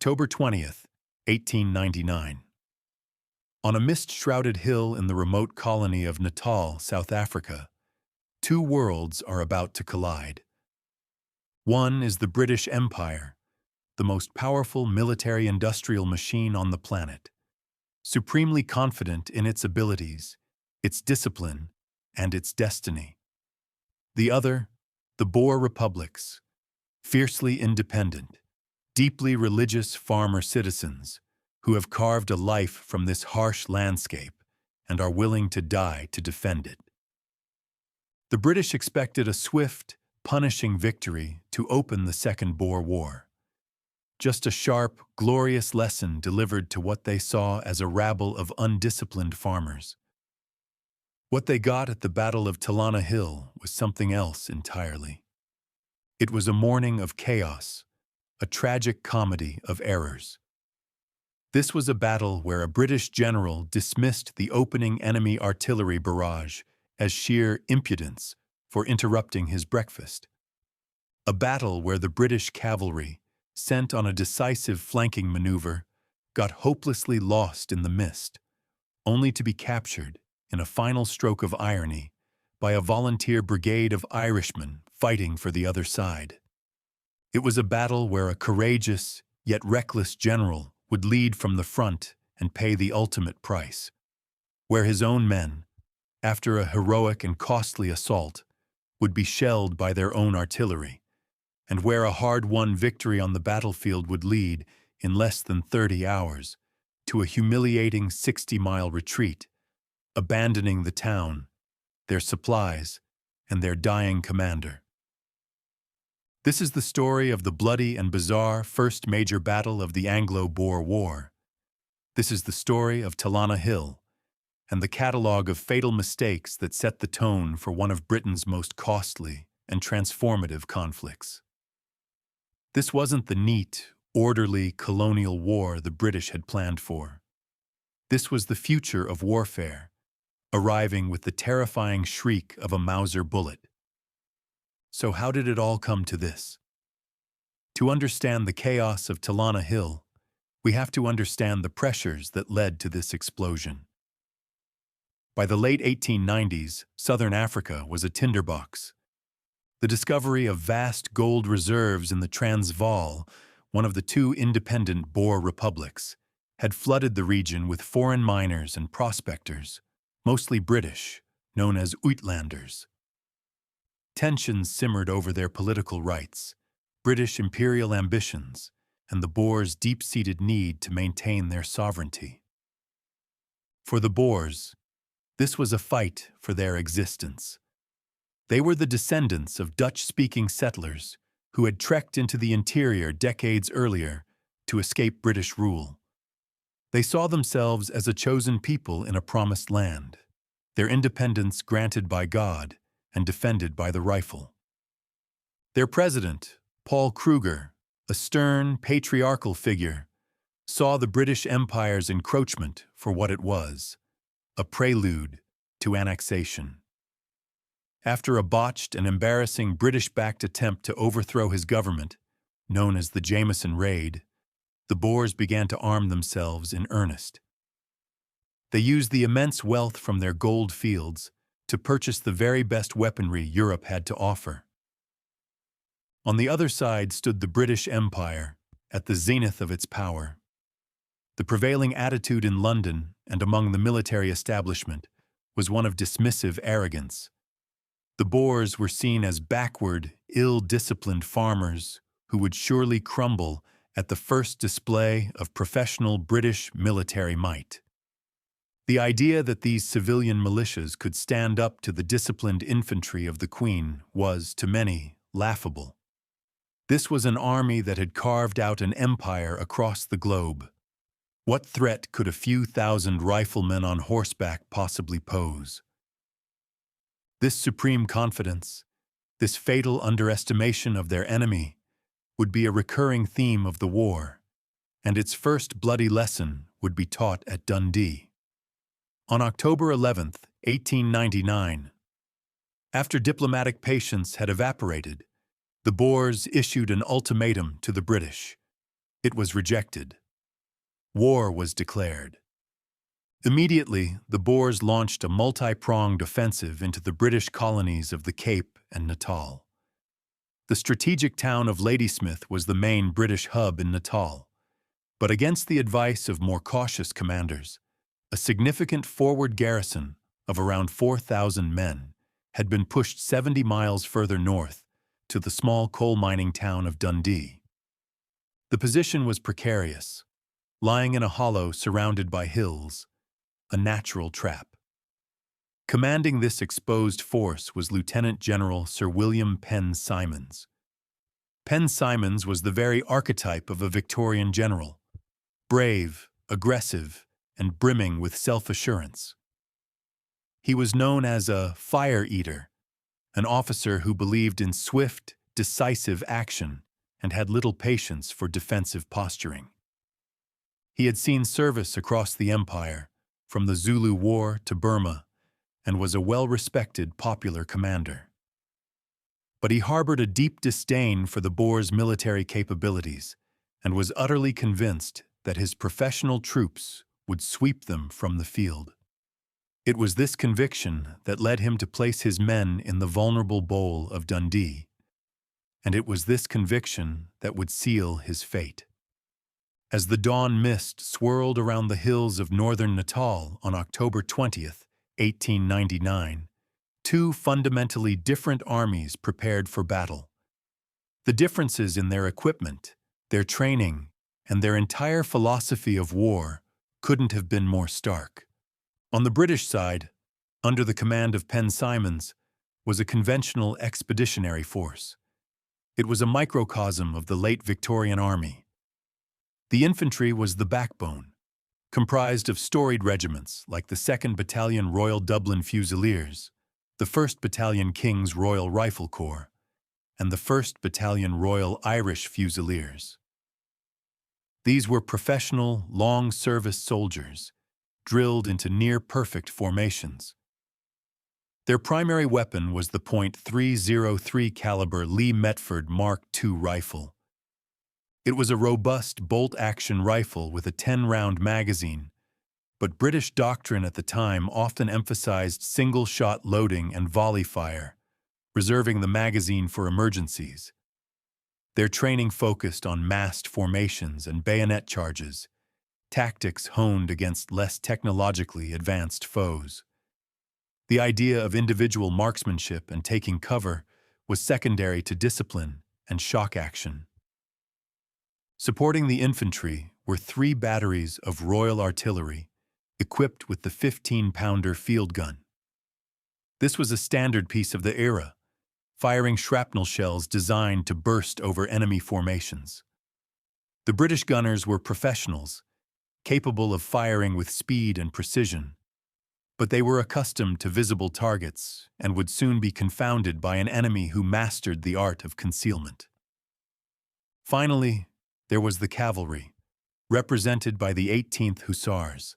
October 20th, 1899. On a mist-shrouded hill in the remote colony of Natal, South Africa, two worlds are about to collide. One is the British Empire, the most powerful military-industrial machine on the planet, supremely confident in its abilities, its discipline, and its destiny. The other, the Boer republics, fiercely independent, deeply religious farmer citizens who have carved a life from this harsh landscape and are willing to die to defend it. The British expected a swift, punishing victory to open the Second Boer War. Just a sharp, glorious lesson delivered to what they saw as a rabble of undisciplined farmers. What they got at the Battle of Talana Hill was something else entirely. It was a morning of chaos, a tragic comedy of errors. This was a battle where a British general dismissed the opening enemy artillery barrage as sheer impudence for interrupting his breakfast. A battle where the British cavalry, sent on a decisive flanking maneuver, got hopelessly lost in the mist, only to be captured, in a final stroke of irony, by a volunteer brigade of Irishmen fighting for the other side. It was a battle where a courageous, yet reckless general would lead from the front and pay the ultimate price, where his own men, after a heroic and costly assault, would be shelled by their own artillery, and where a hard-won victory on the battlefield would lead, in less than 30 hours, to a humiliating 60-mile retreat, abandoning the town, their supplies, and their dying commander. This is the story of the bloody and bizarre first major battle of the Anglo-Boer War. This is the story of Talana Hill, and the catalogue of fatal mistakes that set the tone for one of Britain's most costly and transformative conflicts. This wasn't the neat, orderly colonial war the British had planned for. This was the future of warfare, arriving with the terrifying shriek of a Mauser bullet. So how did it all come to this? To understand the chaos of Talana Hill, we have to understand the pressures that led to this explosion. By the late 1890s, Southern Africa was a tinderbox. The discovery of vast gold reserves in the Transvaal, one of the two independent Boer republics, had flooded the region with foreign miners and prospectors, mostly British, known as Uitlanders. Tensions simmered over their political rights, British imperial ambitions, and the Boers' deep-seated need to maintain their sovereignty. For the Boers, this was a fight for their existence. They were the descendants of Dutch-speaking settlers who had trekked into the interior decades earlier to escape British rule. They saw themselves as a chosen people in a promised land, their independence granted by God and defended by the rifle. Their president, Paul Kruger, a stern, patriarchal figure, saw the British Empire's encroachment for what it was, a prelude to annexation. After a botched and embarrassing British-backed attempt to overthrow his government, known as the Jameson Raid, the Boers began to arm themselves in earnest. They used the immense wealth from their gold fields to purchase the very best weaponry Europe had to offer. On the other side stood the British Empire, at the zenith of its power. The prevailing attitude in London and among the military establishment was one of dismissive arrogance. The Boers were seen as backward, ill-disciplined farmers who would surely crumble at the first display of professional British military might. The idea that these civilian militias could stand up to the disciplined infantry of the Queen was, to many, laughable. This was an army that had carved out an empire across the globe. What threat could a few thousand riflemen on horseback possibly pose? This supreme confidence, this fatal underestimation of their enemy, would be a recurring theme of the war, and its first bloody lesson would be taught at Dundee. On October 11th, 1899, after diplomatic patience had evaporated, the Boers issued an ultimatum to the British. It was rejected. War was declared. Immediately, the Boers launched a multi-pronged offensive into the British colonies of the Cape and Natal. The strategic town of Ladysmith was the main British hub in Natal, but against the advice of more cautious commanders, a significant forward garrison of around 4,000 men had been pushed 70 miles further north to the small coal mining town of Dundee. The position was precarious, lying in a hollow surrounded by hills, a natural trap. Commanding this exposed force was Lieutenant General Sir William Penn Simons. Penn Simons was the very archetype of a Victorian general, brave, aggressive, and brimming with self-assurance. He was known as a fire eater, an officer who believed in swift, decisive action and had little patience for defensive posturing. He had seen service across the empire, from the Zulu War to Burma, and was a well-respected popular commander. But he harbored a deep disdain for the Boers' military capabilities and was utterly convinced that his professional troops would sweep them from the field. It was this conviction that led him to place his men in the vulnerable bowl of Dundee, and it was this conviction that would seal his fate. As the dawn mist swirled around the hills of northern Natal on October 20th, 1899, two fundamentally different armies prepared for battle. The differences in their equipment, their training, and their entire philosophy of war couldn't have been more stark. On the British side, under the command of Penn Simons, was a conventional expeditionary force. It was a microcosm of the late Victorian Army. The infantry was the backbone, comprised of storied regiments like the 2nd Battalion Royal Dublin Fusiliers, the 1st Battalion King's Royal Rifle Corps, and the 1st Battalion Royal Irish Fusiliers. These were professional, long-service soldiers, drilled into near-perfect formations. Their primary weapon was the .303 caliber Lee Metford Mark II rifle. It was a robust bolt-action rifle with a 10-round magazine, but British doctrine at the time often emphasized single-shot loading and volley fire, reserving the magazine for emergencies. Their training focused on massed formations and bayonet charges, tactics honed against less technologically advanced foes. The idea of individual marksmanship and taking cover was secondary to discipline and shock action. Supporting the infantry were 3 batteries of Royal Artillery equipped with the 15-pounder field gun. This was a standard piece of the era, firing shrapnel shells designed to burst over enemy formations. The British gunners were professionals, capable of firing with speed and precision, but they were accustomed to visible targets and would soon be confounded by an enemy who mastered the art of concealment. Finally, there was the cavalry, represented by the 18th Hussars.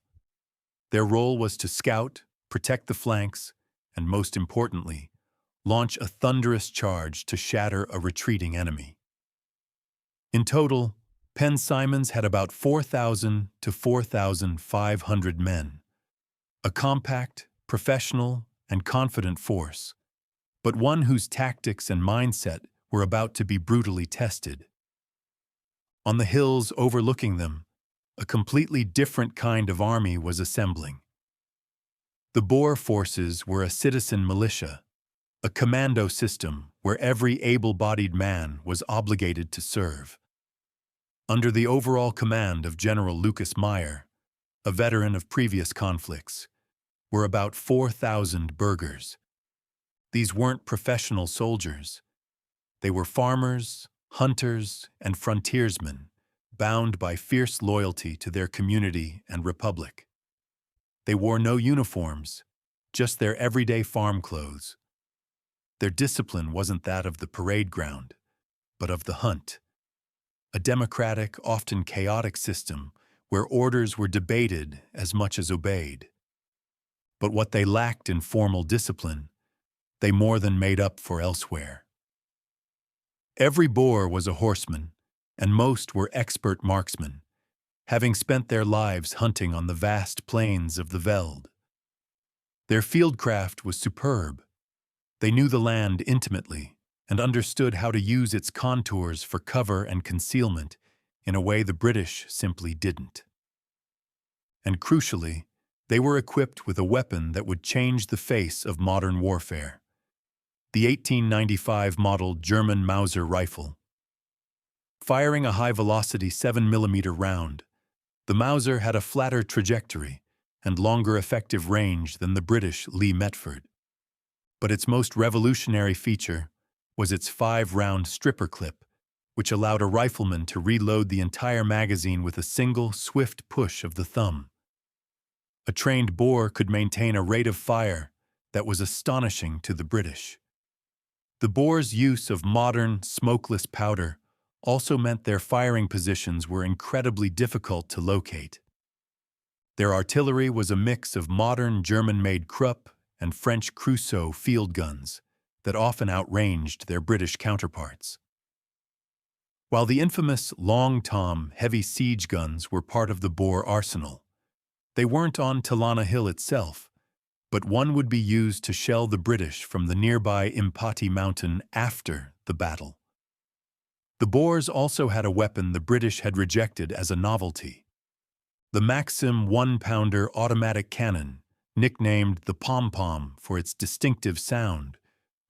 Their role was to scout, protect the flanks, and most importantly, launch a thunderous charge to shatter a retreating enemy. In total, Penn Simons had about 4,000 to 4,500 men, a compact, professional, and confident force, but one whose tactics and mindset were about to be brutally tested. On the hills overlooking them, a completely different kind of army was assembling. The Boer forces were a citizen militia, a commando system where every able-bodied man was obligated to serve. Under the overall command of General Lucas Meyer, a veteran of previous conflicts, were about 4,000 burghers. These weren't professional soldiers. They were farmers, hunters, and frontiersmen, bound by fierce loyalty to their community and republic. They wore no uniforms, just their everyday farm clothes. Their discipline wasn't that of the parade ground, but of the hunt, a democratic, often chaotic system where orders were debated as much as obeyed. But what they lacked in formal discipline, they more than made up for elsewhere. Every Boer was a horseman, and most were expert marksmen, having spent their lives hunting on the vast plains of the Veld. Their fieldcraft was superb. They knew the land intimately and understood how to use its contours for cover and concealment in a way the British simply didn't. And crucially, they were equipped with a weapon that would change the face of modern warfare: the 1895 model German Mauser rifle. Firing a high-velocity 7mm round, the Mauser had a flatter trajectory and longer effective range than the British Lee Metford. But its most revolutionary feature was its 5-round stripper clip, which allowed a rifleman to reload the entire magazine with a single, swift push of the thumb. A trained Boer could maintain a rate of fire that was astonishing to the British. The Boers' use of modern, smokeless powder also meant their firing positions were incredibly difficult to locate. Their artillery was a mix of modern German-made Krupp and French Creusot field guns that often outranged their British counterparts. While the infamous Long Tom heavy siege guns were part of the Boer arsenal, they weren't on Talana Hill itself, but one would be used to shell the British from the nearby Impati mountain after the battle. The Boers also had a weapon the British had rejected as a novelty: the Maxim 1-pounder automatic cannon, nicknamed the pom-pom for its distinctive sound,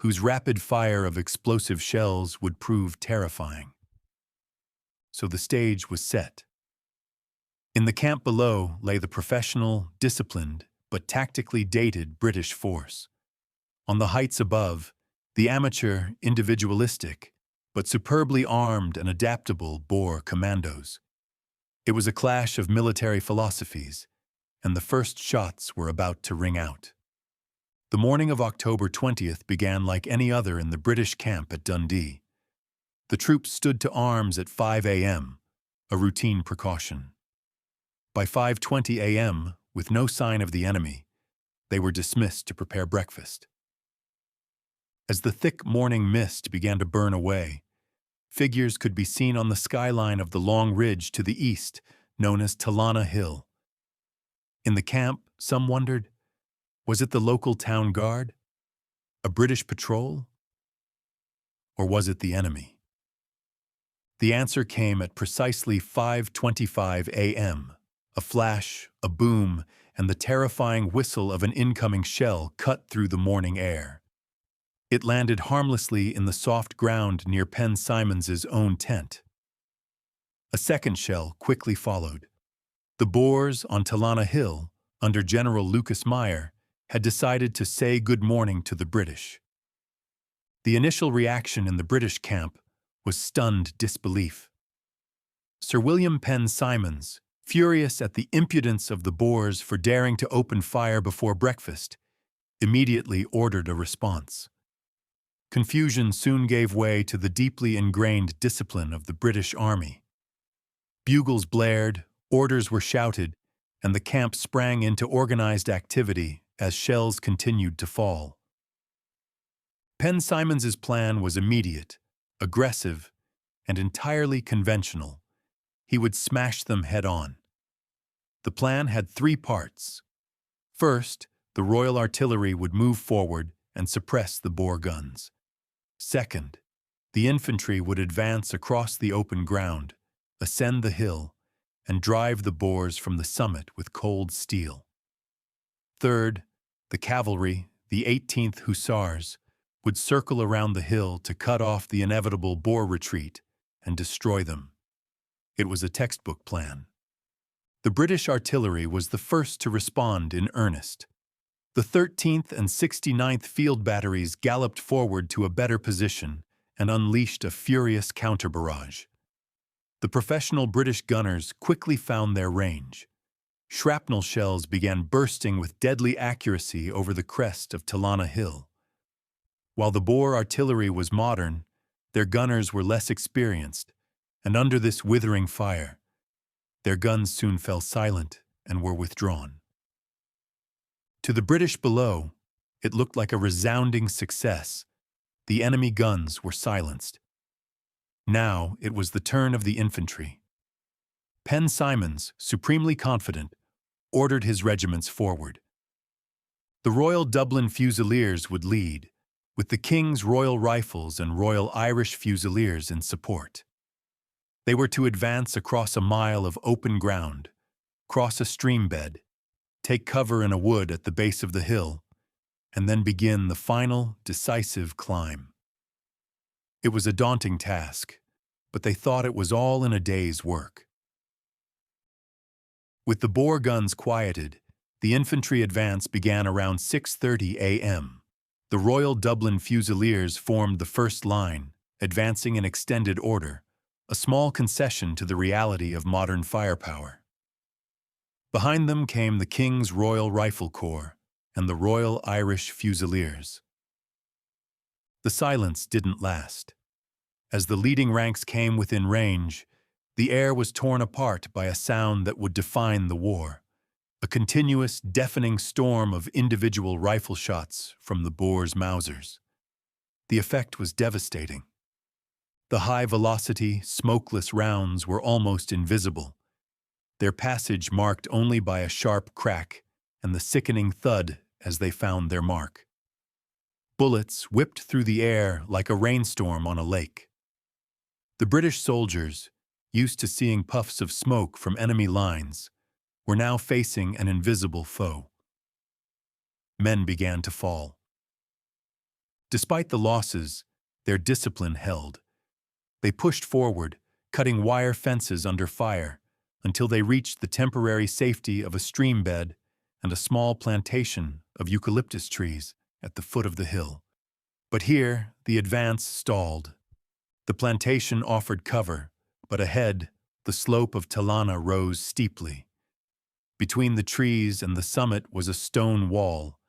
whose rapid fire of explosive shells would prove terrifying. So the stage was set. In the camp below lay the professional, disciplined, but tactically dated British force. On the heights above, the amateur, individualistic, but superbly armed and adaptable Boer commandos. It was a clash of military philosophies, and the first shots were about to ring out. The morning of October 20th began like any other in the British camp at Dundee. The troops stood to arms at 5 a.m., a routine precaution. By 5:20 a.m., with no sign of the enemy, they were dismissed to prepare breakfast. As the thick morning mist began to burn away, figures could be seen on the skyline of the long ridge to the east, known as Talana Hill. In the camp, some wondered, was it the local town guard? A British patrol? Or was it the enemy? The answer came at precisely 5:25 a.m. A flash, a boom, and the terrifying whistle of an incoming shell cut through the morning air. It landed harmlessly in the soft ground near Pen Simons's own tent. A second shell quickly followed. The Boers on Talana Hill, under General Lucas Meyer, had decided to say good morning to the British. The initial reaction in the British camp was stunned disbelief. Sir William Pen Simons, furious at the impudence of the Boers for daring to open fire before breakfast, immediately ordered a response. Confusion soon gave way to the deeply ingrained discipline of the British Army. Bugles blared, orders were shouted, and the camp sprang into organized activity as shells continued to fall. Pen Simons's plan was immediate, aggressive, and entirely conventional. He would smash them head-on. The plan had 3 parts. First, the Royal Artillery would move forward and suppress the Boer guns. Second, the infantry would advance across the open ground, ascend the hill, and drive the Boers from the summit with cold steel. Third, the cavalry, the 18th Hussars, would circle around the hill to cut off the inevitable Boer retreat and destroy them. It was a textbook plan. The British artillery was the first to respond in earnest. The 13th and 69th Field Batteries galloped forward to a better position and unleashed a furious counter-barrage. The professional British gunners quickly found their range. Shrapnel shells began bursting with deadly accuracy over the crest of Talana Hill. While the Boer artillery was modern, their gunners were less experienced, and under this withering fire, their guns soon fell silent and were withdrawn. To the British below, it looked like a resounding success. The enemy guns were silenced. Now it was the turn of the infantry. Penn Simons, supremely confident, ordered his regiments forward. The Royal Dublin Fusiliers would lead, with the King's Royal Rifles and Royal Irish Fusiliers in support. They were to advance across a mile of open ground, cross a stream bed, take cover in a wood at the base of the hill, and then begin the final, decisive climb. It was a daunting task, but they thought it was all in a day's work. With the Boer guns quieted, the infantry advance began around 6:30 a.m. The Royal Dublin Fusiliers formed the first line, advancing in extended order, a small concession to the reality of modern firepower. Behind them came the King's Royal Rifle Corps and the Royal Irish Fusiliers. The silence didn't last. As the leading ranks came within range, the air was torn apart by a sound that would define the war, a continuous, deafening storm of individual rifle shots from the Boers' Mausers. The effect was devastating. The high-velocity, smokeless rounds were almost invisible, their passage marked only by a sharp crack and the sickening thud as they found their mark. Bullets whipped through the air like a rainstorm on a lake. The British soldiers, used to seeing puffs of smoke from enemy lines, were now facing an invisible foe. Men began to fall. Despite the losses, their discipline held. They pushed forward, cutting wire fences under fire, until they reached the temporary safety of a stream bed and a small plantation of eucalyptus trees at the foot of the hill. But here, the advance stalled. The plantation offered cover, but ahead, the slope of Talana rose steeply. Between the trees and the summit was a stone wall,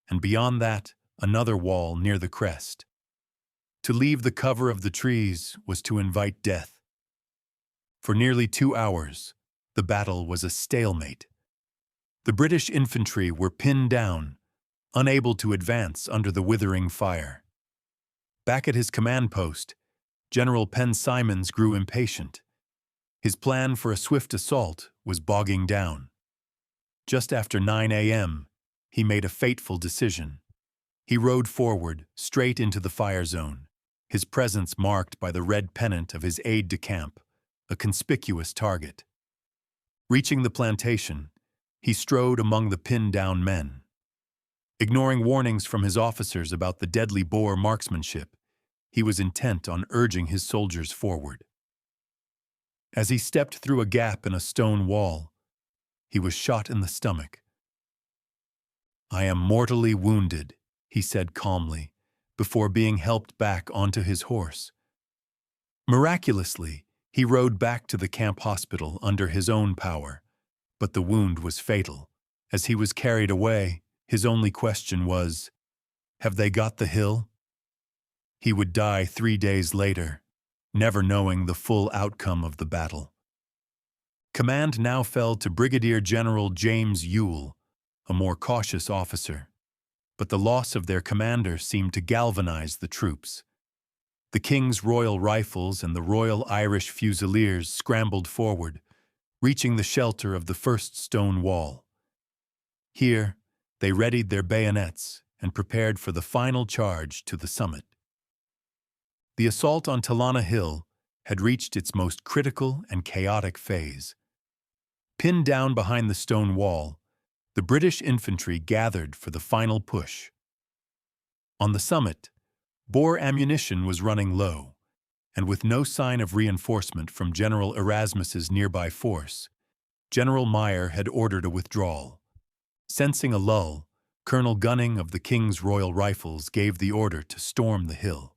and beyond that, another wall near the crest. To leave the cover of the trees was to invite death. For nearly 2 hours, the battle was a stalemate. The British infantry were pinned down, unable to advance under the withering fire. Back at his command post, General Penn Simons grew impatient. His plan for a swift assault was bogging down. Just after 9 a.m., he made a fateful decision. He rode forward, straight into the fire zone, his presence marked by the red pennant of his aide-de-camp, a conspicuous target. Reaching the plantation, he strode among the pinned-down men. Ignoring warnings from his officers about the deadly Boer marksmanship, he was intent on urging his soldiers forward. As he stepped through a gap in a stone wall, he was shot in the stomach. "I am mortally wounded," he said calmly, before being helped back onto his horse. Miraculously, he rode back to the camp hospital under his own power, but the wound was fatal. As he was carried away, his only question was, "Have they got the hill?" He would die 3 days later, never knowing the full outcome of the battle. Command now fell to Brigadier General James Ewell, a more cautious officer, but the loss of their commander seemed to galvanize the troops. The King's Royal Rifles and the Royal Irish Fusiliers scrambled forward, reaching the shelter of the first stone wall. Here, they readied their bayonets and prepared for the final charge to the summit. The assault on Talana Hill had reached its most critical and chaotic phase. Pinned down behind the stone wall, the British infantry gathered for the final push. On the summit, Boer ammunition was running low, and with no sign of reinforcement from General Erasmus's nearby force, General Meyer had ordered a withdrawal. Sensing a lull, Colonel Gunning of the King's Royal Rifles gave the order to storm the hill.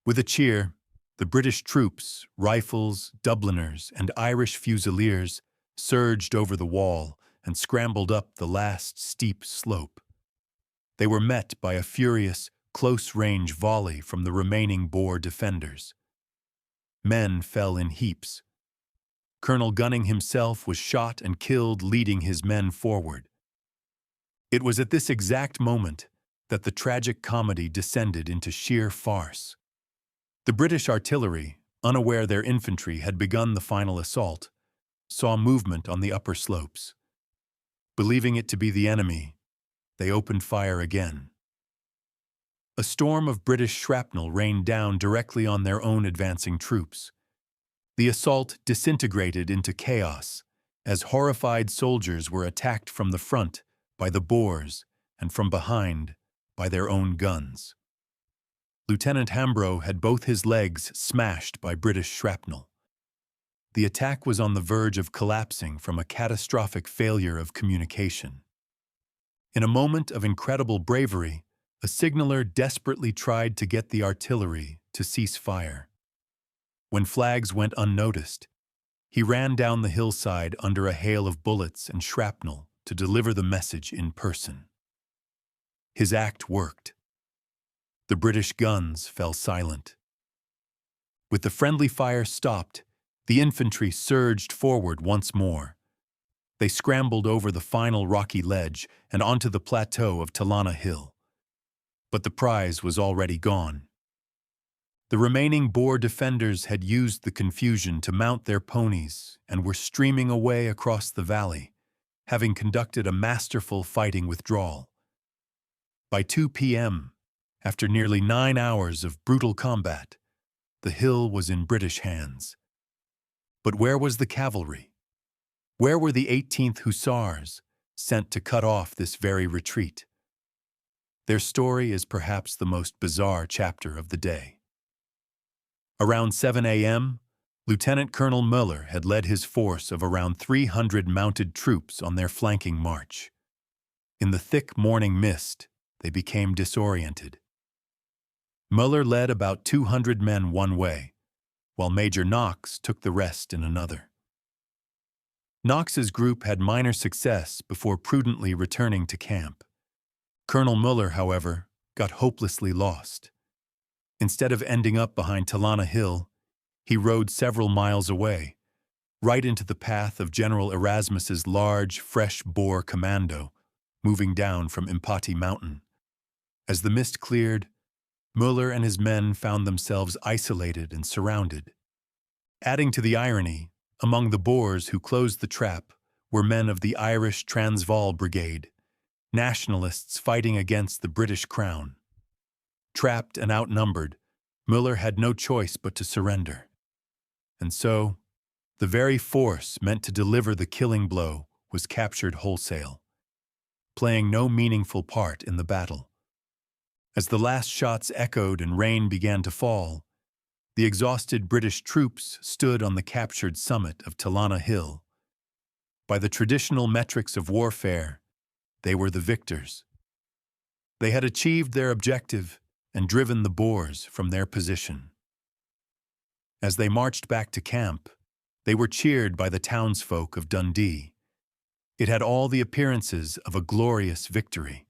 With a cheer, the British troops, rifles, Dubliners, and Irish Fusiliers surged over the wall and scrambled up the last steep slope. They were met by a furious, close-range volley from the remaining Boer defenders. Men fell in heaps. Colonel Gunning himself was shot and killed leading his men forward. It was at this exact moment that the tragic comedy descended into sheer farce. The British artillery, unaware their infantry had begun the final assault, saw movement on the upper slopes. Believing it to be the enemy, they opened fire again. A storm of British shrapnel rained down directly on their own advancing troops. The assault disintegrated into chaos as horrified soldiers were attacked from the front by the Boers and from behind by their own guns. Lieutenant Hambro had both his legs smashed by British shrapnel. The attack was on the verge of collapsing from a catastrophic failure of communication. In a moment of incredible bravery, a signaller desperately tried to get the artillery to cease fire. When flags went unnoticed, he ran down the hillside under a hail of bullets and shrapnel to deliver the message in person. His act worked. The British guns fell silent. With the friendly fire stopped, the infantry surged forward once more. They scrambled over the final rocky ledge and onto the plateau of Talana Hill. But the prize was already gone. The remaining Boer defenders had used the confusion to mount their ponies and were streaming away across the valley, having conducted a masterful fighting withdrawal. By 2 p.m., after nearly 9 hours of brutal combat, the hill was in British hands. But where was the cavalry? Where were the 18th Hussars, sent to cut off this very retreat? Their story is perhaps the most bizarre chapter of the day. Around 7 a.m., Lieutenant Colonel Mauser had led his force of around 300 mounted troops on their flanking march. In the thick morning mist, they became disoriented. Mauser led about 200 men one way, while Major Knox took the rest in another. Knox's group had minor success before prudently returning to camp. Colonel Mauser, however, got hopelessly lost. Instead of ending up behind Talana Hill, he rode several miles away, right into the path of General Erasmus's large, fresh Boer commando, moving down from Impati Mountain. As the mist cleared, Mauser and his men found themselves isolated and surrounded. Adding to the irony, among the Boers who closed the trap were men of the Irish Transvaal Brigade, nationalists fighting against the British Crown. Trapped and outnumbered, Mauser had no choice but to surrender. And so, the very force meant to deliver the killing blow was captured wholesale, playing no meaningful part in the battle. As the last shots echoed and rain began to fall, the exhausted British troops stood on the captured summit of Talana Hill. By the traditional metrics of warfare, they were the victors. They had achieved their objective and driven the Boers from their position. As they marched back to camp, they were cheered by the townsfolk of Dundee. It had all the appearances of a glorious victory.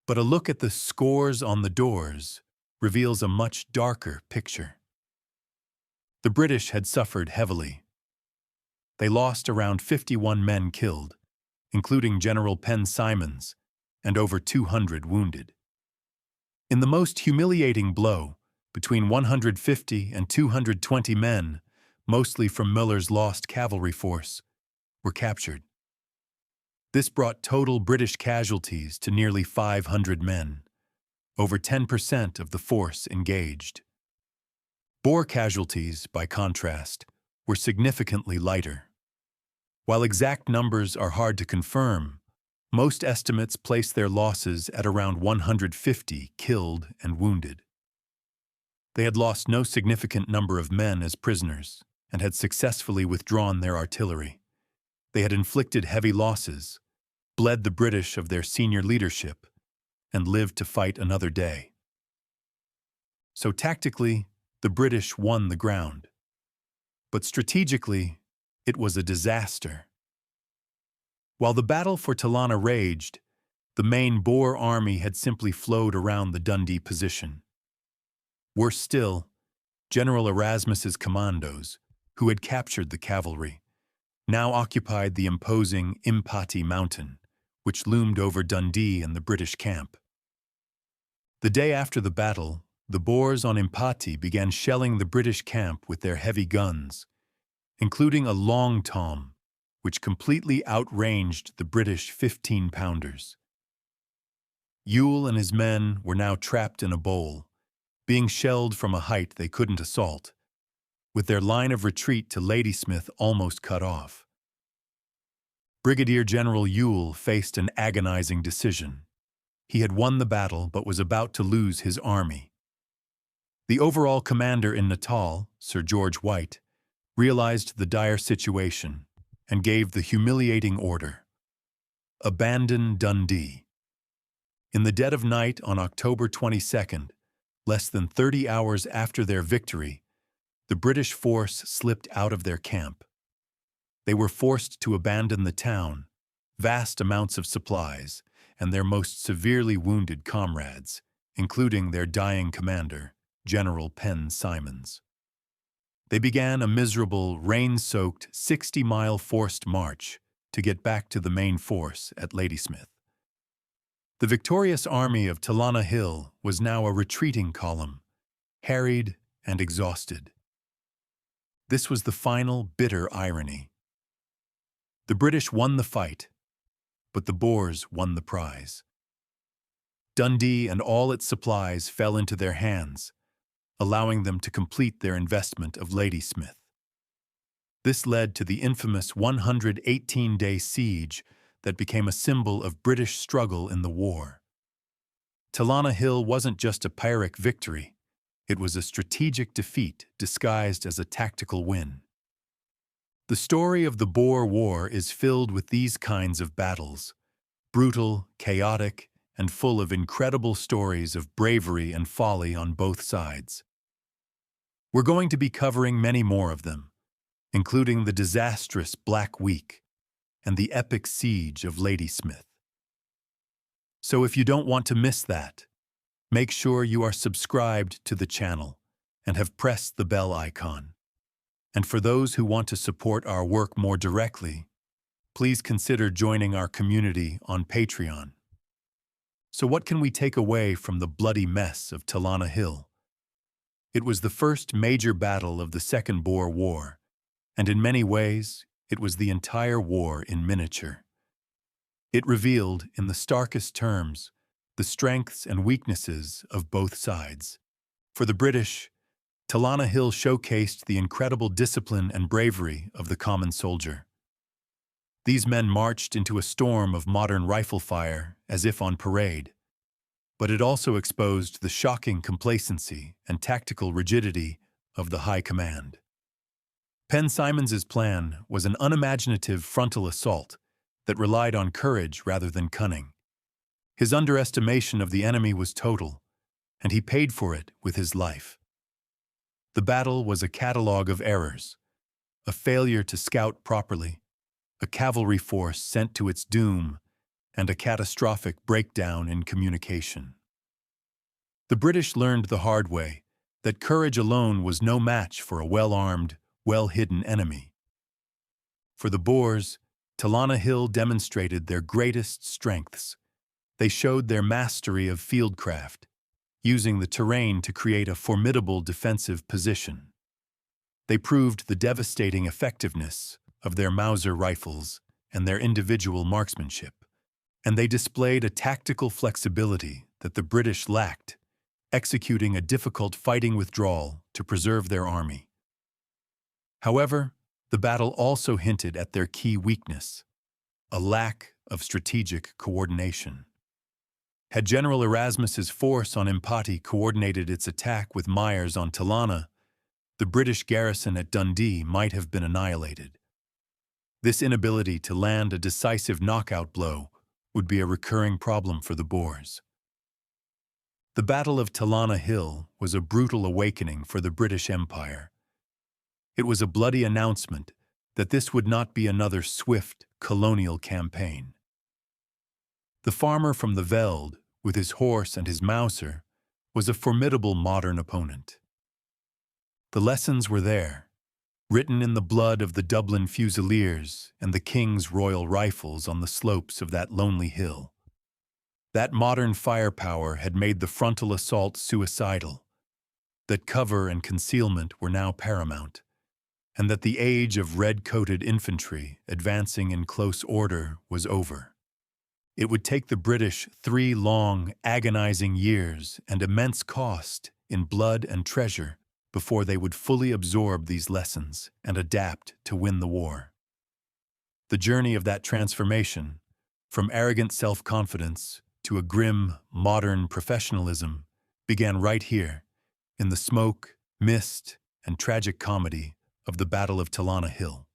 But a look at the scores on the doors reveals a much darker picture. The British had suffered heavily. They lost around 51 men killed, including General Penn Simons, and over 200 wounded. In the most humiliating blow, between 150 and 220 men, mostly from Mauser's lost cavalry force, were captured. This brought total British casualties to nearly 500 men, over 10% of the force engaged. Boer casualties, by contrast, were significantly lighter. While exact numbers are hard to confirm, most estimates place their losses at around 150 killed and wounded. They had lost no significant number of men as prisoners and had successfully withdrawn their artillery. They had inflicted heavy losses, bled the British of their senior leadership, and lived to fight another day. So tactically, the British won the ground. But strategically, it was a disaster. While the battle for Talana raged, the main Boer army had simply flowed around the Dundee position. Worse still, General Erasmus's commandos, who had captured the cavalry, now occupied the imposing Impati Mountain, which loomed over Dundee and the British camp. The day after the battle, the Boers on Impati began shelling the British camp with their heavy guns, including a long tom, which completely outranged the British 15-pounders. Ewell and his men were now trapped in a bowl, being shelled from a height they couldn't assault, with their line of retreat to Ladysmith almost cut off. Brigadier General Ewell faced an agonizing decision. He had won the battle but was about to lose his army. The overall commander in Natal, Sir George White, realized the dire situation and gave the humiliating order: abandon Dundee. In the dead of night on October 22nd, less than 30 hours after their victory, the British force slipped out of their camp. They were forced to abandon the town, vast amounts of supplies, and their most severely wounded comrades, including their dying commander, General Penn Simons. They began a miserable, rain-soaked 60-mile forced march to get back to the main force at Ladysmith. The victorious army of Talana Hill was now a retreating column, harried and exhausted. This was the final bitter irony. The British won the fight, but the Boers won the prize. Dundee and all its supplies fell into their hands, allowing them to complete their investment of Ladysmith. This led to the infamous 118-day siege that became a symbol of British struggle in the war. Talana Hill wasn't just a Pyrrhic victory, it was a strategic defeat disguised as a tactical win. The story of the Boer War is filled with these kinds of battles, brutal, chaotic, and full of incredible stories of bravery and folly on both sides. We're going to be covering many more of them, including the disastrous Black Week and the epic siege of Ladysmith. So if you don't want to miss that, make sure you are subscribed to the channel and have pressed the bell icon. And for those who want to support our work more directly, please consider joining our community on Patreon. So what can we take away from the bloody mess of Talana Hill? It was the first major battle of the Second Boer War, and in many ways, it was the entire war in miniature. It revealed, in the starkest terms, the strengths and weaknesses of both sides. For the British, Talana Hill showcased the incredible discipline and bravery of the common soldier. These men marched into a storm of modern rifle fire as if on parade, but it also exposed the shocking complacency and tactical rigidity of the high command. Penn Simons's plan was an unimaginative frontal assault that relied on courage rather than cunning. His underestimation of the enemy was total, and he paid for it with his life. The battle was a catalogue of errors, a failure to scout properly, a cavalry force sent to its doom, and a catastrophic breakdown in communication. The British learned the hard way that courage alone was no match for a well-armed, well-hidden enemy. For the Boers, Talana Hill demonstrated their greatest strengths. They showed their mastery of fieldcraft, using the terrain to create a formidable defensive position. They proved the devastating effectiveness of their Mauser rifles and their individual marksmanship, and they displayed a tactical flexibility that the British lacked, executing a difficult fighting withdrawal to preserve their army. However, the battle also hinted at their key weakness: a lack of strategic coordination. Had General Erasmus's force on Impati coordinated its attack with Meyer's on Talana, the British garrison at Dundee might have been annihilated. This inability to land a decisive knockout blow would be a recurring problem for the Boers. The Battle of Talana Hill was a brutal awakening for the British Empire. It was a bloody announcement that this would not be another swift colonial campaign. The farmer from the veld, with his horse and his Mauser, was a formidable modern opponent. The lessons were there, written in the blood of the Dublin Fusiliers and the King's Royal Rifles on the slopes of that lonely hill. That modern firepower had made the frontal assault suicidal, that cover and concealment were now paramount, and that the age of red-coated infantry advancing in close order was over. It would take the British 3 long, agonizing years and immense cost in blood and treasure before they would fully absorb these lessons and adapt to win the war. The journey of that transformation, from arrogant self-confidence to a grim, modern professionalism, began right here, in the smoke, mist, and tragic comedy of the Battle of Talana Hill.